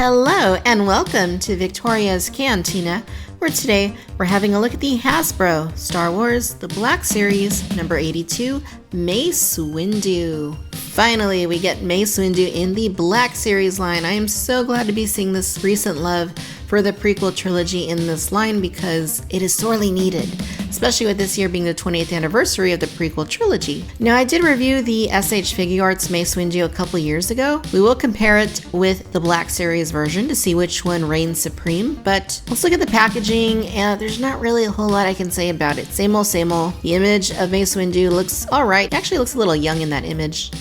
Hello and welcome to Victoria's Cantina, where today we're having a look at the Hasbro Star Wars The Black Series number 82, Mace Windu. Finally, we get Mace Windu in the Black Series line. I am so glad to be seeing this recent love for the prequel trilogy in this line because it is sorely needed, especially with this year being the 20th anniversary of the prequel trilogy. Now, I did review the SH Figuarts Mace Windu a couple years ago. We will compare it with the Black Series version to see which one reigns supreme, but let's look at the packaging, and there's not really a whole lot I can say about it. Same old, same old. The image of Mace Windu looks alright. It actually looks a little young in that image.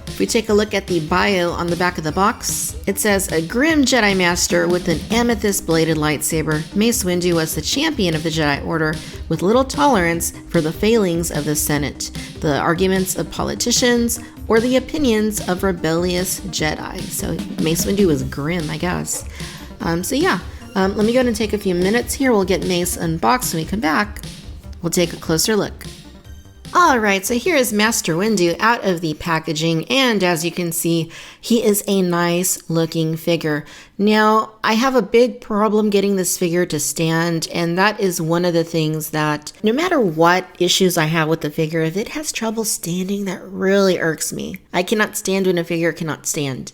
If we take a look at the bio on the back of the box, it says, a grim Jedi Master with an amethyst-bladed lightsaber, Mace Windu was the champion of the Jedi Order with little tolerance for the failings of the Senate, the arguments of politicians, or the opinions of rebellious Jedi. So Mace Windu is grim, I guess. Let me go ahead and take a few minutes here. We'll get Mace unboxed. When we come back, we'll take a closer look. Alright, so here is Master Windu out of the packaging, and as you can see, he is a nice looking figure. Now, I have a big problem getting this figure to stand, and that is one of the things that, no matter what issues I have with the figure, if it has trouble standing, that really irks me. I cannot stand when a figure cannot stand.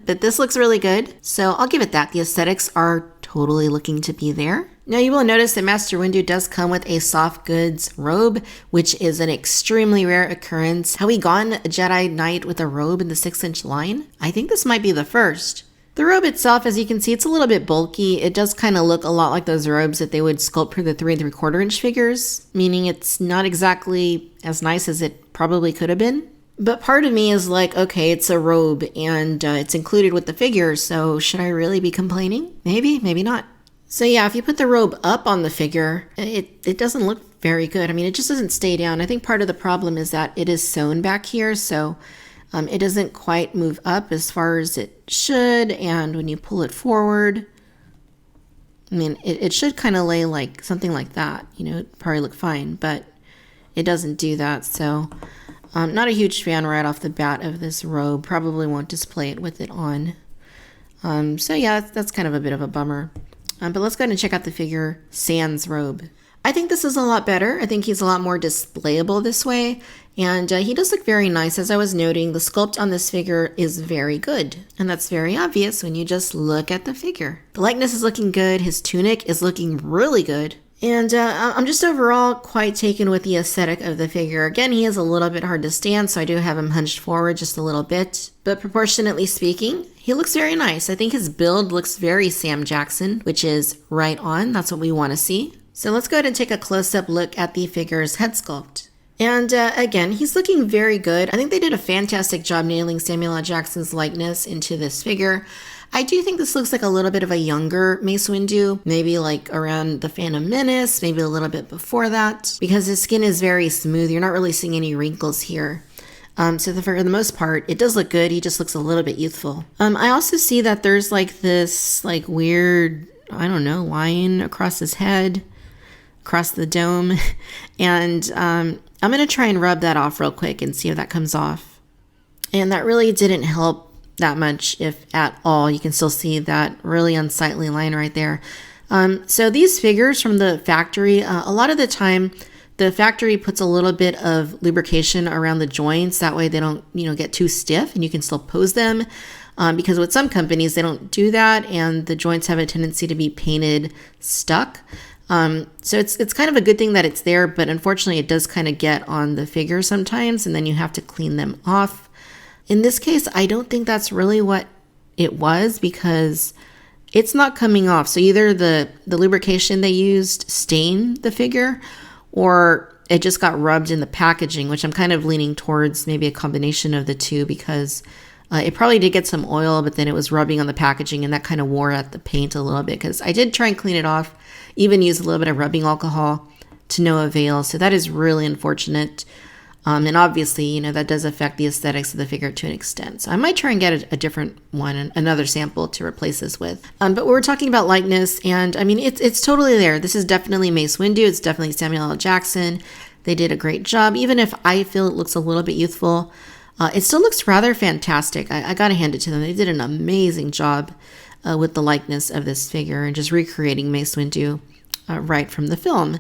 But this looks really good, so I'll give it that. The aesthetics are totally looking to be there. Now you will notice that Master Windu does come with a soft goods robe, which is an extremely rare occurrence. Have we gone a Jedi Knight with a robe in the 6-inch line? I think this might be the first. The robe itself, as you can see, it's a little bit bulky. It does kind of look a lot like those robes that they would sculpt for the 3 3/4-inch figures, meaning it's not exactly as nice as it probably could have been. But part of me is like, okay, it's a robe and it's included with the figure, so should I really be complaining? Maybe, maybe not. So yeah, if you put the robe up on the figure, it doesn't look very good. I mean, it just doesn't stay down. I think part of the problem is that it is sewn back here, so it doesn't quite move up as far as it should. And when you pull it forward, I mean, it should kind of lay like something like that. You know, it'd probably look fine, but it doesn't do that. So I'm not a huge fan right off the bat of this robe. Probably won't display it with it on. So yeah, that's kind of a bit of a bummer. But let's go ahead and check out the figure sans robe. I think this is a lot better. I think he's a lot more displayable this way. And he does look very nice. As I was noting, the sculpt on this figure is very good. And that's very obvious when you just look at the figure. The likeness is looking good. His tunic is looking really good. And I'm just overall quite taken with the aesthetic of the figure. Again, he is a little bit hard to stand, so I do have him hunched forward just a little bit. But proportionately speaking, he looks very nice. I think his build looks very Sam Jackson, which is right on. That's what we want to see. So let's go ahead and take a close-up look at the figure's head sculpt. And again, he's looking very good. I think they did a fantastic job nailing Samuel L. Jackson's likeness into this figure. I do think this looks like a little bit of a younger Mace Windu, maybe like around the Phantom Menace, maybe a little bit before that, because his skin is very smooth. You're not really seeing any wrinkles here. So for the most part, it does look good. He just looks a little bit youthful. I also see that there's like this like weird, I don't know, line across his head, across the dome. And I'm going to try and rub that off real quick and see if that comes off. And that really didn't help that much, if at all. You can still see that really unsightly line right there. So these figures from the factory, a lot of the time, the factory puts a little bit of lubrication around the joints. That way they don't, get too stiff and you can still pose them. Because with some companies, they don't do that and the joints have a tendency to be painted stuck. So it's kind of a good thing that it's there, but unfortunately it does kind of get on the figure sometimes and then you have to clean them off. In this case, I don't think that's really what it was because it's not coming off. So either the lubrication they used stained the figure or it just got rubbed in the packaging, which I'm kind of leaning towards maybe a combination of the two because it probably did get some oil, but then it was rubbing on the packaging and that kind of wore at the paint a little bit because I did try and clean it off, even use a little bit of rubbing alcohol to no avail. So that is really unfortunate. And obviously, that does affect the aesthetics of the figure to an extent. So I might try and get a different one, another sample to replace this with. But we're talking about likeness, and I mean, it's totally there. This is definitely Mace Windu. It's definitely Samuel L. Jackson. They did a great job. Even if I feel it looks a little bit youthful, it still looks rather fantastic. I gotta hand it to them. They did an amazing job. with the likeness of this figure and just recreating Mace Windu right from the film.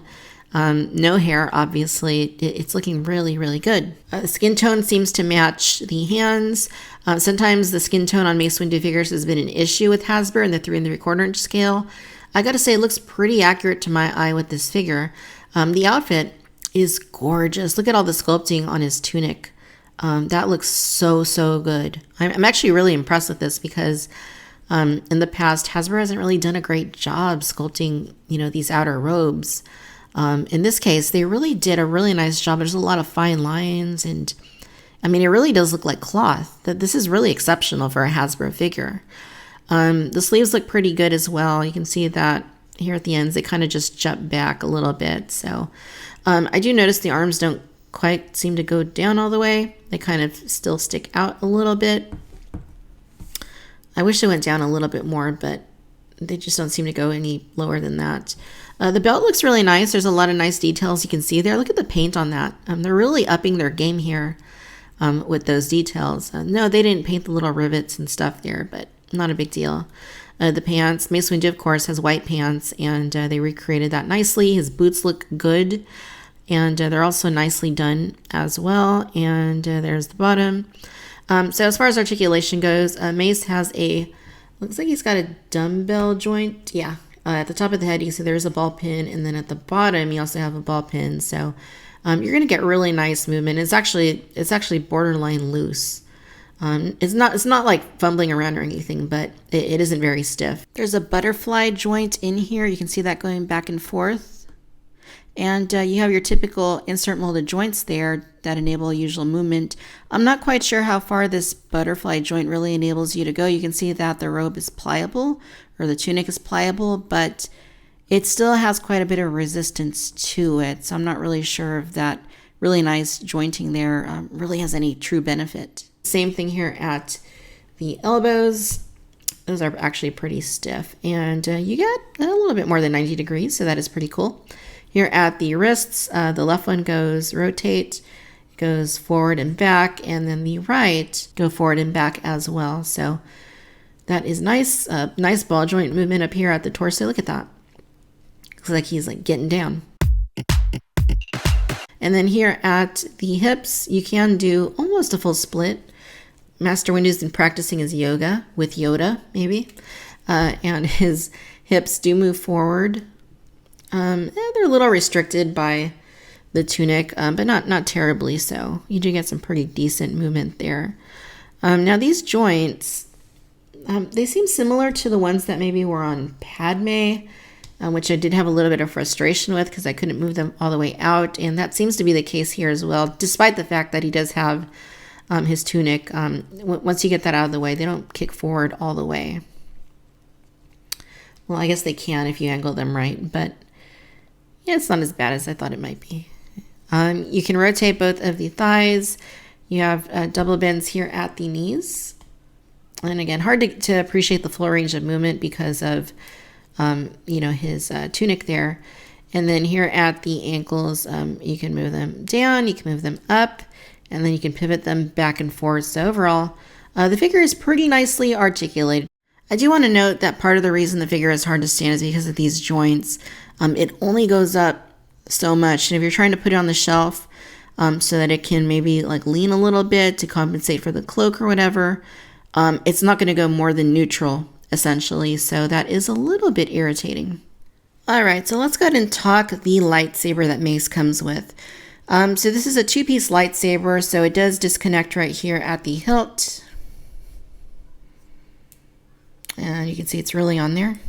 No hair, obviously. It's looking really, really good. The skin tone seems to match the hands. Sometimes the skin tone on Mace Windu figures has been an issue with Hasbro in the 3 3/4 inch scale. I gotta say, it looks pretty accurate to my eye with this figure. The outfit is gorgeous. Look at all the sculpting on his tunic. That looks so, so good. I'm actually really impressed with this because in the past, Hasbro hasn't really done a great job sculpting, these outer robes. In this case, they really did a really nice job. There's a lot of fine lines, and it really does look like cloth. This is really exceptional for a Hasbro figure. The sleeves look pretty good as well. You can see that here at the ends, they kind of just jump back a little bit. So I do notice the arms don't quite seem to go down all the way. They kind of still stick out a little bit. I wish they went down a little bit more, but they just don't seem to go any lower than that. The belt looks really nice. There's a lot of nice details you can see there. Look at the paint on that. They're really upping their game here with those details. No, they didn't paint the little rivets and stuff there, but not a big deal. The pants, Mace Windu, of course, has white pants, and they recreated that nicely. His boots look good, and they're also nicely done as well. And there's the bottom. So as far as articulation goes, Mace has looks like he's got a dumbbell joint. Yeah, at the top of the head, you see there's a ball pin, and then at the bottom, you also have a ball pin. So you're going to get really nice movement. It's actually borderline loose. It's not like fumbling around or anything, but it isn't very stiff. There's a butterfly joint in here. You can see that going back and forth. And you have your typical insert molded joints there that enable usual movement. I'm not quite sure how far this butterfly joint really enables you to go. You can see that the robe is pliable, or the tunic is pliable, but it still has quite a bit of resistance to it. So I'm not really sure if that really nice jointing there really has any true benefit. Same thing here at the elbows. Those are actually pretty stiff, and you get a little bit more than 90 degrees, so that is pretty cool. Here at the wrists, the left one rotate, goes forward and back, and then the right go forward and back as well. So that is nice. Nice ball joint movement up here at the torso. Look at that. Looks like he's getting down. And then here at the hips, you can do almost a full split. Master Windu's been practicing his yoga with Yoda, maybe. And his hips do move forward. They're a little restricted by the tunic, but not terribly so. You do get some pretty decent movement there. Now these joints, they seem similar to the ones that maybe were on Padme, which I did have a little bit of frustration with because I couldn't move them all the way out. And that seems to be the case here as well, despite the fact that he does have his tunic. Once you get that out of the way, they don't kick forward all the way. Well, I guess they can if you angle them right, but yeah, it's not as bad as I thought it might be. You can rotate both of the thighs. You have double bends here at the knees. And again, hard to appreciate the full range of movement because of, his tunic there. And then here at the ankles, you can move them down, you can move them up, and then you can pivot them back and forth. So overall, the figure is pretty nicely articulated. I do want to note that part of the reason the figure is hard to stand is because of these joints. It only goes up so much. And if you're trying to put it on the shelf so that it can maybe lean a little bit to compensate for the cloak or whatever, it's not going to go more than neutral, essentially. So that is a little bit irritating. All right, so let's go ahead and talk the lightsaber that Mace comes with. So this is a 2-piece lightsaber, so it does disconnect right here at the hilt. And you can see it's really on there.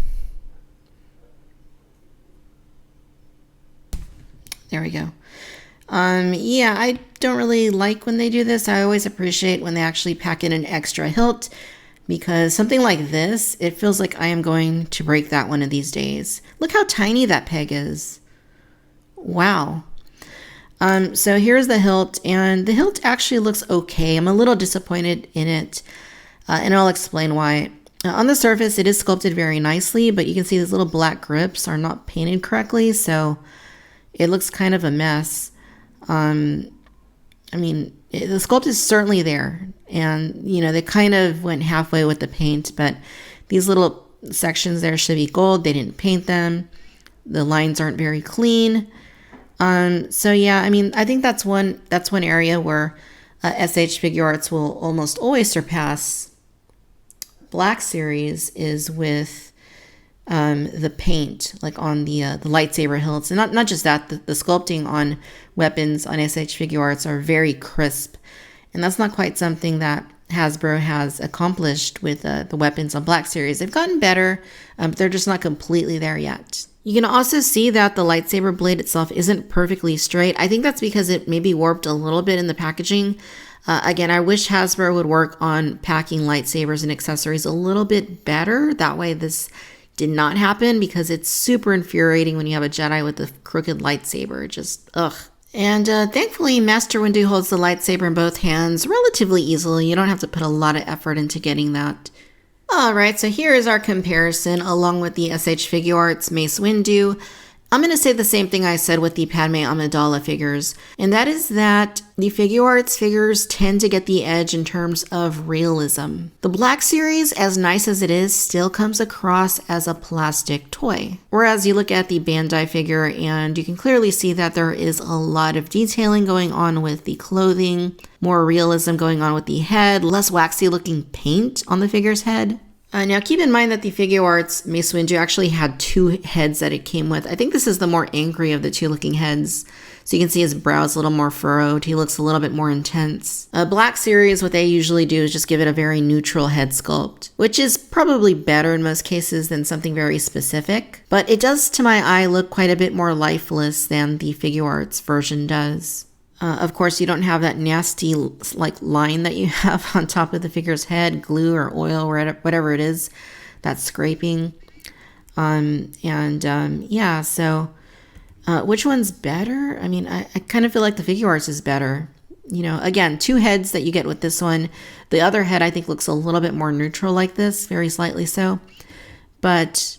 There we go. Yeah, I don't really like when they do this. I always appreciate when they actually pack in an extra hilt, because something like this, it feels like I am going to break that one of these days. Look how tiny that peg is. Wow. So here's the hilt, and the hilt actually looks okay. I'm a little disappointed in it, and I'll explain why. On the surface, it is sculpted very nicely, but you can see these little black grips are not painted correctly, so it looks kind of a mess. The sculpt is certainly there, and they kind of went halfway with the paint, but these little sections there should be gold. They didn't paint them. The lines aren't very clean. So yeah, I mean, I think that's one area where SH Figure Arts will almost always surpass Black Series is with the paint, like on the lightsaber hilts, and not just that, the sculpting on weapons on SH Figure Arts are very crisp, and that's not quite something that Hasbro has accomplished with the weapons on Black Series. They've gotten better, but they're just not completely there yet. You can also see that the lightsaber blade itself isn't perfectly straight. I think that's because it maybe warped a little bit in the packaging. Again, I wish Hasbro would work on packing lightsabers and accessories a little bit better. That way this did not happen, because it's super infuriating when you have a Jedi with a crooked lightsaber. Just, ugh. And thankfully, Master Windu holds the lightsaber in both hands relatively easily. You don't have to put a lot of effort into getting that. Alright, so here is our comparison along with the SH Figure Arts Mace Windu. I'm going to say the same thing I said with the Padme Amidala figures, and that is that the Figure Arts figures tend to get the edge in terms of realism. The Black Series, as nice as it is, still comes across as a plastic toy. Whereas you look at the Bandai figure and you can clearly see that there is a lot of detailing going on with the clothing, more realism going on with the head, less waxy looking paint on the figure's head. Now keep in mind that the Figure Arts Mace Windu actually had two heads that it came with. I think this is the more angry of the two looking heads. So you can see his brow is a little more furrowed. He looks a little bit more intense. Black Series, what they usually do is just give it a very neutral head sculpt, which is probably better in most cases than something very specific. But it does, to my eye, look quite a bit more lifeless than the Figure Arts version does. Of course, you don't have that nasty like line that you have on top of the figure's head, glue or oil or whatever it is that's scraping. Yeah, so which one's better? I mean, I kind of feel like the Figure Arts is better. You know, again, two heads that you get with this one. The other head, I think, looks a little bit more neutral like this, very slightly so. But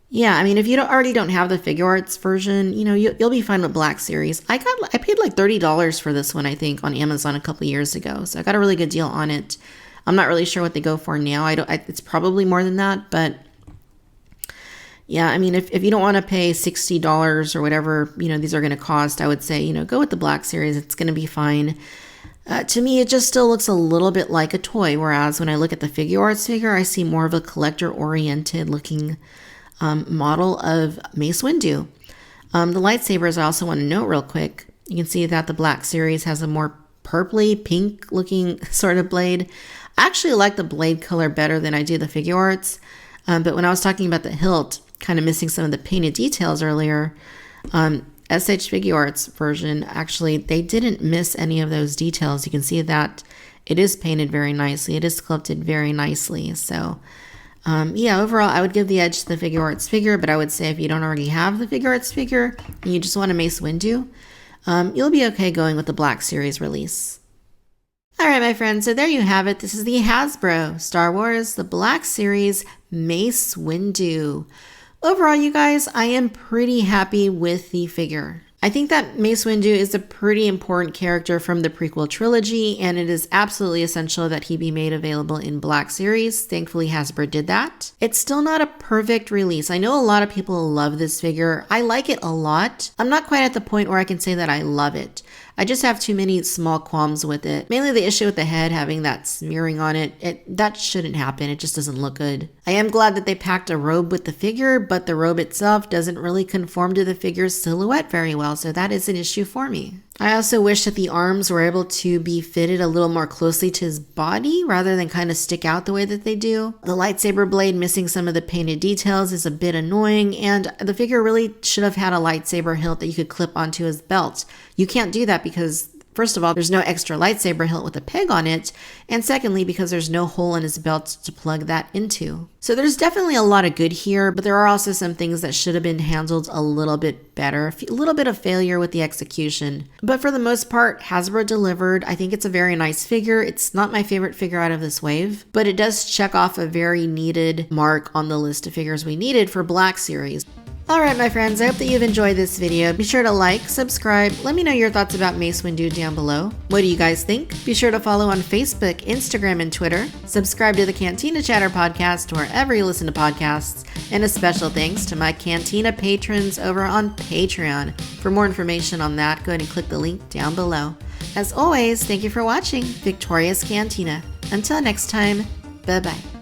yeah, I mean, if you already don't have the Figure Arts version, you know, you'll be fine with Black Series. I paid like $30 for this one, I think, on Amazon a couple years ago. So I got a really good deal on it. I'm not really sure what they go for now. It's probably more than that, but yeah, I mean, if you don't want to pay $60 or whatever, you know, these are going to cost, I would say, you know, go with the Black Series. It's going to be fine. To me, it just still looks a little bit like a toy. Whereas when I look at the Figure Arts figure, I see more of a collector-oriented looking model of Mace Windu. The lightsabers, I also want to note real quick. You can see that the Black Series has a more purpley pink looking sort of blade. I actually like the blade color better than I do the Figure Arts. But when I was talking about the hilt, kind of missing some of the painted details earlier, SH Figure Arts version, actually, they didn't miss any of those details. You can see that it is painted very nicely. It is sculpted very nicely. So yeah, overall, I would give the edge to the Figure Arts figure, but I would say if you don't already have the Figure Arts figure and you just want a Mace Windu, you'll be okay going with the Black Series release. All right, my friends, so there you have it. This is the Hasbro Star Wars, the Black Series Mace Windu. Overall, you guys, I am pretty happy with the figure. I think that Mace Windu is a pretty important character from the prequel trilogy, and it is absolutely essential that he be made available in Black Series. Thankfully, Hasbro did that. It's still not a perfect release. I know a lot of people love this figure. I like it a lot. I'm not quite at the point where I can say that I love it. I just have too many small qualms with it. Mainly the issue with the head having that smearing on it. That shouldn't happen. It just doesn't look good. I am glad that they packed a robe with the figure, but the robe itself doesn't really conform to the figure's silhouette very well, so that is an issue for me. I also wish that the arms were able to be fitted a little more closely to his body rather than kind of stick out the way that they do. The lightsaber blade missing some of the painted details is a bit annoying, and the figure really should have had a lightsaber hilt that you could clip onto his belt. You can't do that because, first of all, there's no extra lightsaber hilt with a peg on it, and secondly, because there's no hole in his belt to plug that into. So there's definitely a lot of good here, but there are also some things that should have been handled a little bit better, a little bit of failure with the execution. But for the most part, Hasbro delivered. I think it's a very nice figure. It's not my favorite figure out of this wave, but it does check off a very needed mark on the list of figures we needed for Black Series. Alright my friends, I hope that you've enjoyed this video. Be sure to like, subscribe, let me know your thoughts about Mace Windu down below. What do you guys think? Be sure to follow on Facebook, Instagram, and Twitter. Subscribe to the Cantina Chatter podcast wherever you listen to podcasts. And a special thanks to my Cantina patrons over on Patreon. For more information on that, go ahead and click the link down below. As always, thank you for watching Victoria's Cantina. Until next time, bye-bye.